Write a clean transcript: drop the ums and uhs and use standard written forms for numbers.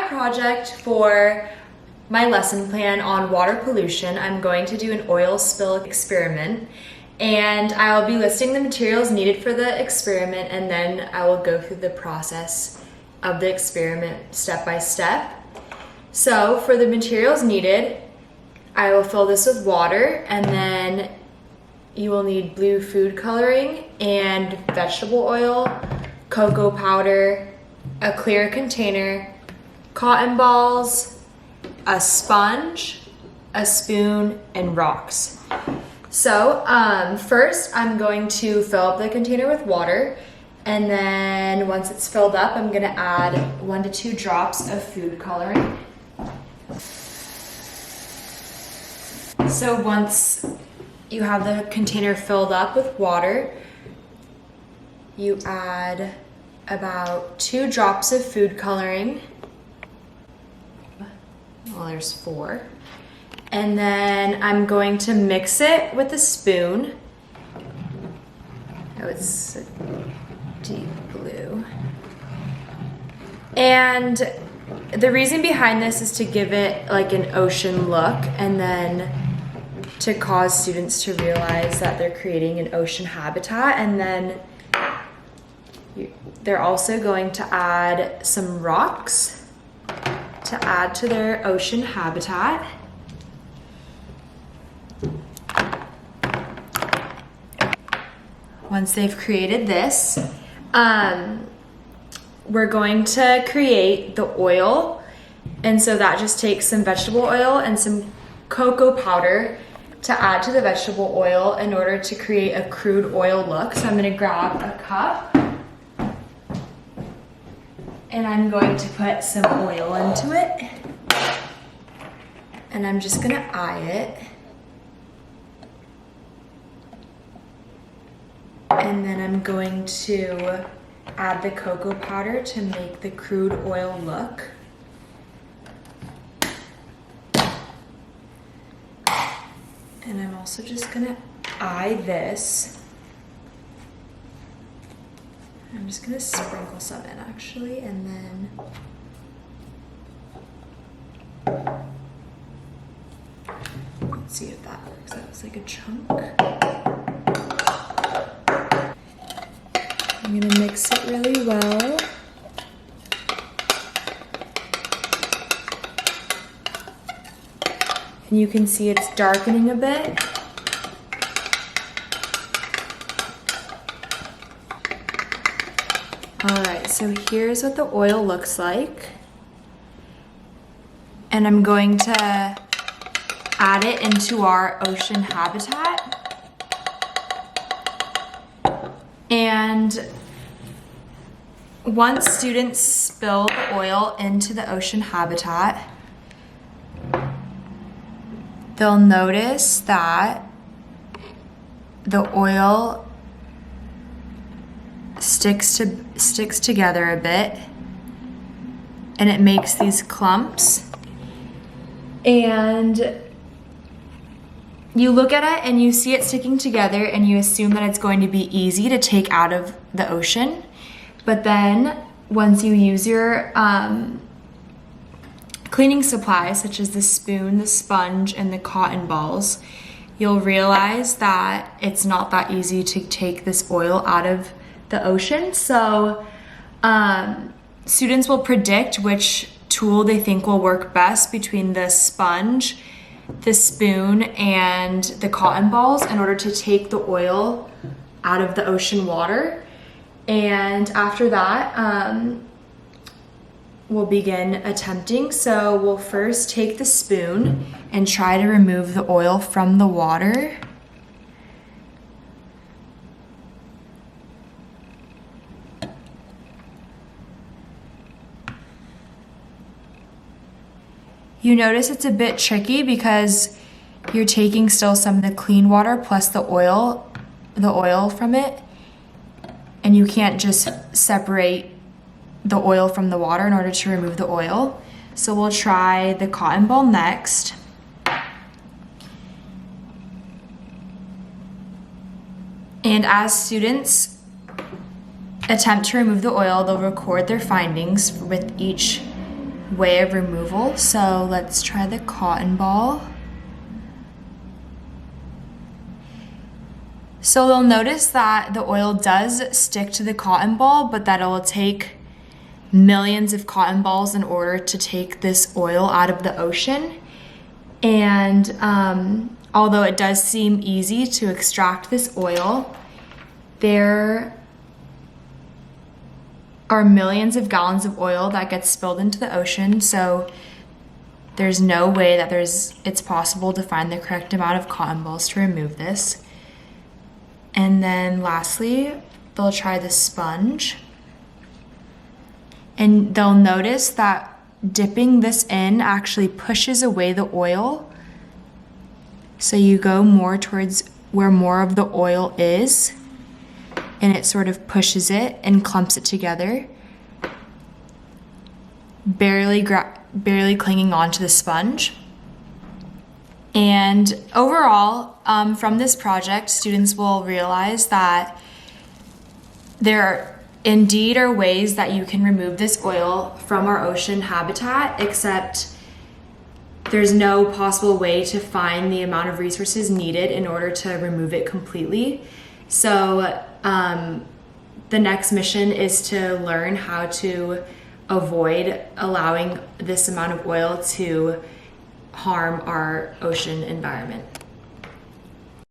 project for my lesson plan on water pollution, I'm going to do an oil spill experiment, and I'll be listing the materials needed for the experiment, and then I will go through the process of the experiment step by step. So for the materials needed, I will fill this with water, and then you will need blue food coloring and vegetable oil, cocoa powder, a clear container, cotton balls, a sponge, a spoon, and rocks. So first I'm going to fill up the container with water, and then once it's filled up, I'm gonna add 1 to 2 drops of food coloring. So once you have the container filled up with water, you add about 2 drops of food coloring. Well, there's 4. And then I'm going to mix it with a spoon. Oh, it's a deep blue. And the reason behind this is to give it like an ocean look, and then to cause students to realize that they're creating an ocean habitat. And then they're also going to add some rocks to add to their ocean habitat. Once they've created this, we're going to create the oil. And so that just takes some vegetable oil and some cocoa powder to add to the vegetable oil in order to create a crude oil look. So I'm gonna grab a cup and I'm going to put some oil into it. And I'm just gonna eye it. And then I'm going to add the cocoa powder to make the crude oil look. And I'm also just gonna eye this. I'm just gonna sprinkle some in actually, and then let's see if that works. That was like a chunk. I'm gonna mix it really well. And you can see it's darkening a bit. All right, so here's what the oil looks like. And I'm going to add it into our ocean habitat. And once students spill the oil into the ocean habitat, they'll notice that the oil sticks together a bit, and it makes these clumps. And you look at it and you see it sticking together, and you assume that it's going to be easy to take out of the ocean. But then once you use your cleaning supplies, such as the spoon, the sponge, and the cotton balls, you'll realize that it's not that easy to take this oil out of the ocean. So students will predict which tool they think will work best between the sponge, the spoon, and the cotton balls in order to take the oil out of the ocean water. And after that, we'll begin attempting. So we'll first take the spoon and try to remove the oil from the water. You notice it's a bit tricky because you're taking still some of the clean water plus the oil from it, and you can't just separate the oil from the water in order to remove the oil. So we'll try the cotton ball next. And as students attempt to remove the oil, they'll record their findings with each way of removal. So let's try the cotton ball. So you'll notice that the oil does stick to the cotton ball, but that it will take millions of cotton balls in order to take this oil out of the ocean. And although it does seem easy to extract this oil, there are millions of gallons of oil that gets spilled into the ocean. So there's no way that it's possible to find the correct amount of cotton balls to remove this. And then lastly, they'll try the sponge. And they'll notice that dipping this in actually pushes away the oil. So you go more towards where more of the oil is, and it sort of pushes it and clumps it together, barely clinging onto the sponge. And overall, from this project, students will realize that there indeed are ways that you can remove this oil from our ocean habitat, except there's no possible way to find the amount of resources needed in order to remove it completely. So the next mission is to learn how to avoid allowing this amount of oil to harm our ocean environment.